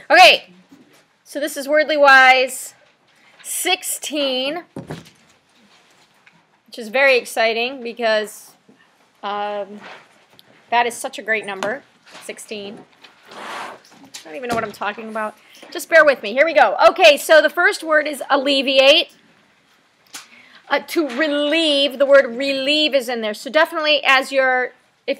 Okay, so this is Wordly Wise 16, which is very exciting because that is such a great number, 16. I don't even know what I'm talking about. Just bear with me. Here we go. Okay, so the first word is alleviate. To relieve, the word relieve is in there. So definitely as your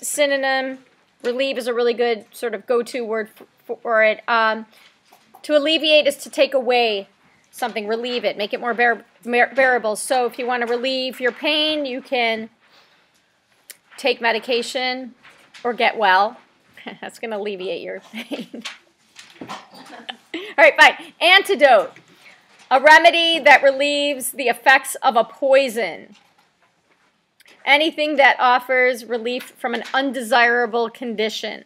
synonym, relieve is a really good sort of go-to word for it. To alleviate is to take away something, relieve it, make it more bearable. So if you want to relieve your pain, you can take medication or get well. That's going to alleviate your pain. All right, fine. Antidote. A remedy that relieves the effects of a poison. Anything that offers relief from an undesirable condition.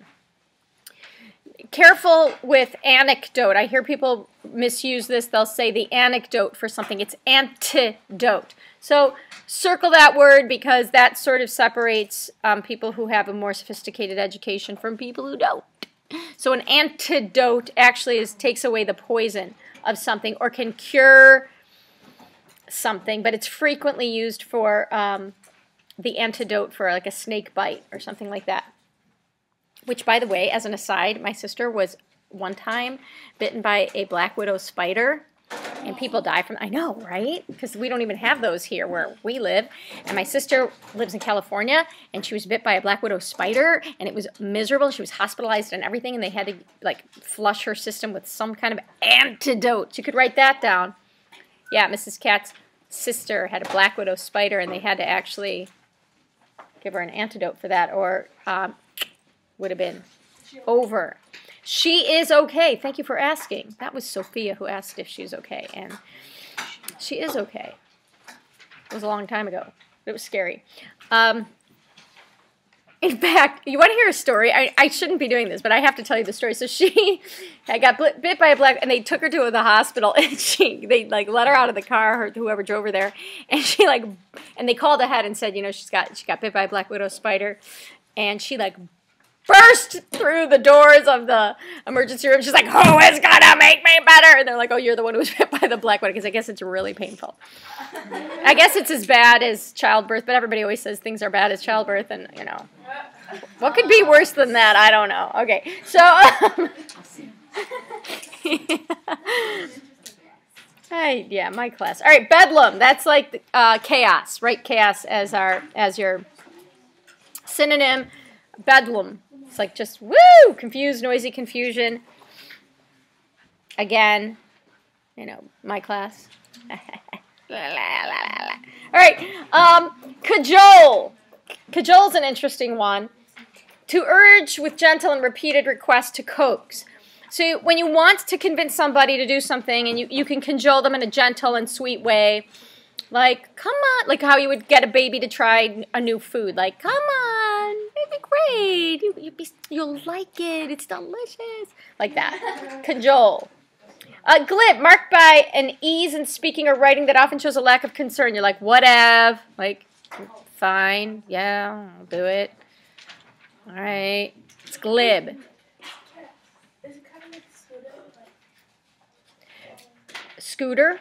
Careful with anecdote. I hear people misuse this. They'll say the anecdote for something. It's antidote. So circle that word because that sort of separates people who have a more sophisticated education from people who don't. So an antidote actually takes away the poison of something or can cure something, but it's frequently used for the antidote for like a snake bite or something like that. Which, by the way, as an aside, my sister was one time bitten by a black widow spider, and people die from, I know, right? Because we don't even have those here where we live. And my sister lives in California, and she was bit by a black widow spider, and it was miserable. She was hospitalized and everything, and they had to, like, flush her system with some kind of antidote. You could write that down. Yeah, Mrs. Cat's sister had a black widow spider, and they had to actually give her an antidote for that, or would have been over. She is okay. Thank you for asking. That was Sophia who asked if she's okay, and she is okay. It was a long time ago. It was scary. In fact, you want to hear a story? I shouldn't be doing this, but I have to tell you the story. So I got bit by a black, and they took her to the hospital, and they like let her out of the car, or whoever drove her there, and and they called ahead and said, you know, she got bit by a black widow spider, and she like burst through the doors of the emergency room. She's like, who is gonna make me better? And they're like, oh, you're the one who was bit by the black widow, because I guess it's really painful. I guess it's as bad as childbirth, but everybody always says things are bad as childbirth, and, you know, what could be worse than that? I don't know. Okay, so, yeah, my class. All right, bedlam. That's like chaos, right? Chaos as your synonym. Bedlam. It's like just, woo, confused, noisy confusion. Again, you know, my class. All right, cajole. Cajole's an interesting one. To urge with gentle and repeated request to coax. So when you want to convince somebody to do something, and you can cajole them in a gentle and sweet way, like, come on, like how you would get a baby to try a new food. Like, come on, it'd be great. You'll like it. It's delicious. Like that. Cajole. Glib, marked by an ease in speaking or writing that often shows a lack of concern. You're like, whatever. Like, fine. Yeah, I'll do it. All right. It's glib. Is it kind of like Scooter? Scooter?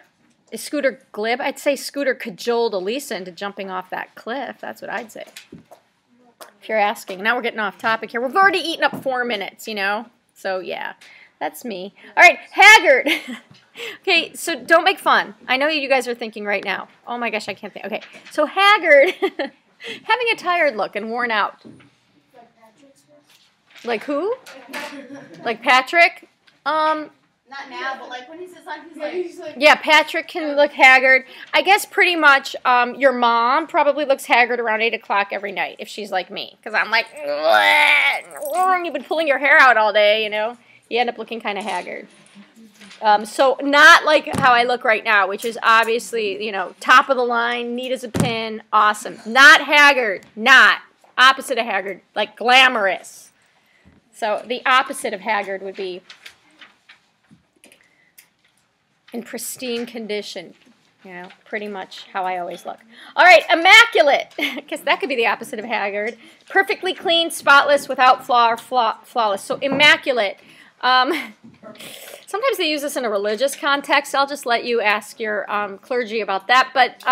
Is Scooter glib? I'd say Scooter cajoled Elisa into jumping off that cliff. That's what I'd say. If you're asking. Now we're getting off topic here. We've already eaten up 4 minutes, you know? So, yeah. That's me. All right, haggard. Okay, so don't make fun. I know you guys are thinking right now, oh my gosh, I can't think. Okay, so haggard, having a tired look and worn out. Like Patrick's voice? Like who? Like Patrick? Not now, but like when he says something, he's like... Yeah, Patrick can look haggard. I guess pretty much your mom probably looks haggard around 8 o'clock every night if she's like me. Because I'm like, you've been pulling your hair out all day, you know. You end up looking kind of haggard. So not like how I look right now, which is obviously, you know, top of the line, neat as a pin, awesome. Not haggard, not. Opposite of haggard, like glamorous. So the opposite of haggard would be in pristine condition. You know, pretty much how I always look. All right, immaculate. Because that could be the opposite of haggard. Perfectly clean, spotless, without flaw or flawless. So immaculate. Sometimes they use this in a religious context. I'll just let you ask your clergy about that. But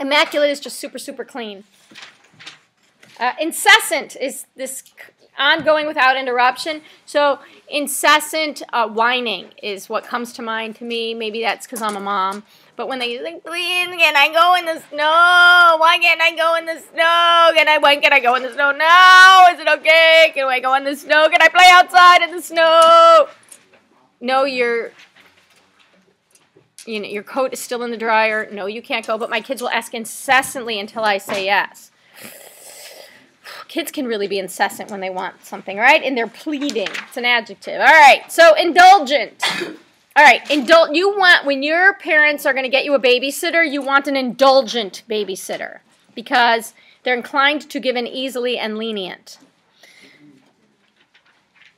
immaculate is just super, super clean. Incessant is this ongoing without interruption. So incessant whining is what comes to mind to me. Maybe that's because I'm a mom. But when they like, please, can I go in the snow? Why can't I go in the snow? When can I go in the snow? No, is it okay? Can I go in the snow? Can I play outside in the snow? No, your coat is still in the dryer. No, you can't go. But my kids will ask incessantly until I say yes. Kids can really be incessant when they want something, right? And they're pleading. It's an adjective. All right, so indulgent. All right, you want, when your parents are going to get you a babysitter, you want an indulgent babysitter because they're inclined to give in easily and lenient.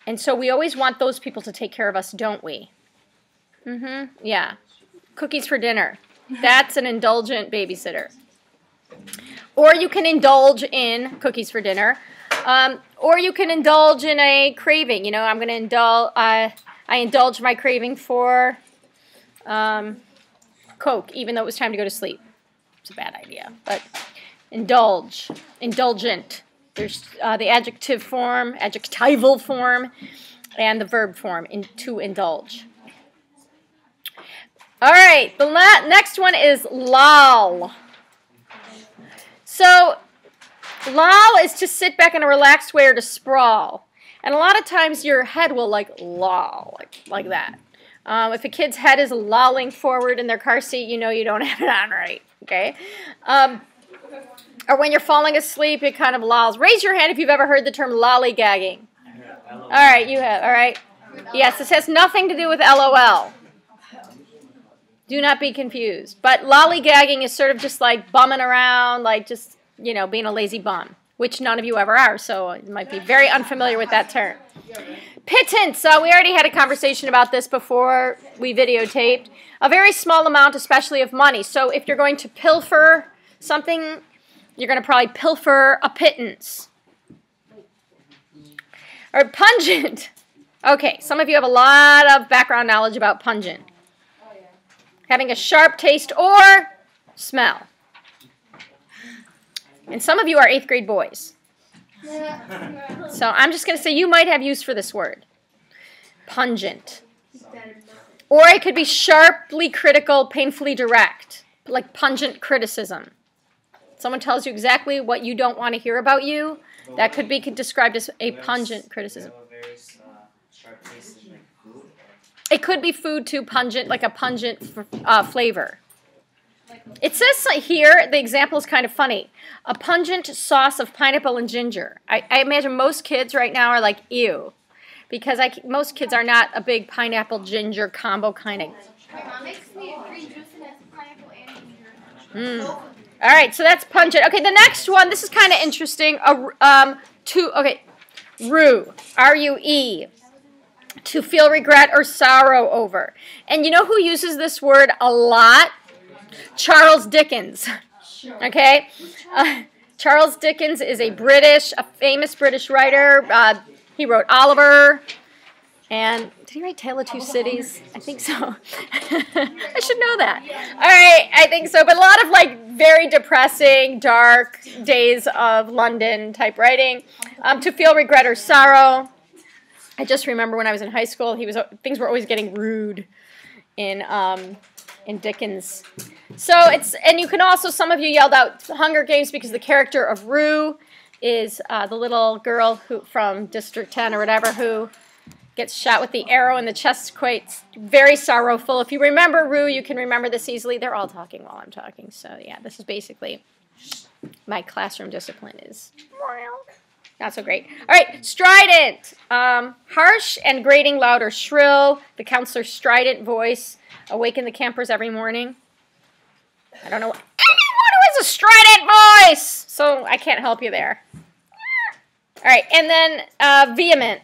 And so we always want those people to take care of us, don't we? Yeah. Cookies for dinner. That's an indulgent babysitter. Or you can indulge in cookies for dinner. Or you can indulge in a craving. You know, I'm going to indulge, I indulged my craving for Coke, even though it was time to go to sleep. It's a bad idea. But indulge, indulgent. There's the adjective form, adjectival form, and the verb form, to indulge. All right, the next one is loll. So, loll is to sit back in a relaxed way or to sprawl. And a lot of times your head will loll, like that. If a kid's head is lolling forward in their car seat, you know you don't have it on right, okay? Or when you're falling asleep, it kind of lolls. Raise your hand if you've ever heard the term lollygagging. All right, you have, all right? Yes, this has nothing to do with LOL. Do not be confused. But lollygagging is sort of just like bumming around, like just, you know, being a lazy bum, which none of you ever are, so you might be very unfamiliar with that term. Pittance, we already had a conversation about this before we videotaped. A very small amount, especially of money. So if you're going to pilfer something, you're going to probably pilfer a pittance. Or pungent. Okay, some of you have a lot of background knowledge about pungent. Having a sharp taste or smell. And some of you are 8th grade boys. So I'm just going to say you might have use for this word. Pungent. Or it could be sharply critical, painfully direct. Like pungent criticism. Someone tells you exactly what you don't want to hear about you. That could be described as a pungent criticism. It could be food too, pungent, like a pungent flavor. It says here, the example is kind of funny. A pungent sauce of pineapple and ginger. I imagine most kids right now are like, ew. Because most kids are not a big pineapple ginger combo kind of. My mom makes me a green juice and has pineapple and ginger. All right, so that's pungent. Okay, the next one, this is kind of interesting. Rue, R-U-E. To feel regret or sorrow over. And you know who uses this word a lot? Charles Dickens. Okay? Charles Dickens is a famous British writer. He wrote Oliver. And did he write Tale of Two Cities? I think so. I should know that. All right, I think so. But a lot of like very depressing, dark days of London type writing. To feel regret or sorrow. I just remember when I was in high school, things were always getting rude in Dickens. So and you can also, some of you yelled out Hunger Games because the character of Rue is the little girl from District 10 or whatever who gets shot with the arrow in the chest, quite very sorrowful. If you remember Rue, you can remember this easily. They're all talking while I'm talking. So yeah, this is basically my classroom discipline is not so great. All right, strident. Harsh and grating, loud or shrill. The counselor's strident voice. Awaken the campers every morning. I don't know anyone who has a strident voice, so I can't help you there. All right, and then vehement.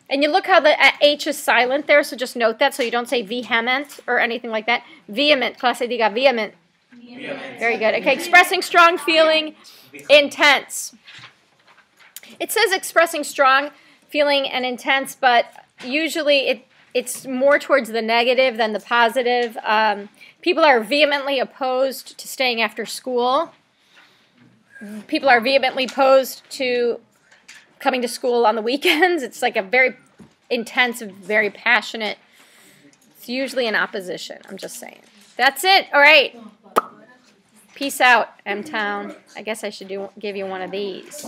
And you look how the H is silent there, so just note that so you don't say vehement or anything like that. Vehement. Clase diga vehement. Very good. Okay, expressing strong feeling, intense. It says expressing strong feeling and intense, but usually it's more towards the negative than the positive. People are vehemently opposed to staying after school. People are vehemently opposed to coming to school on the weekends. It's like a very intense, very passionate. It's usually in opposition. I'm just saying. That's it. All right. Peace out, M-Town. I guess I should give you one of these.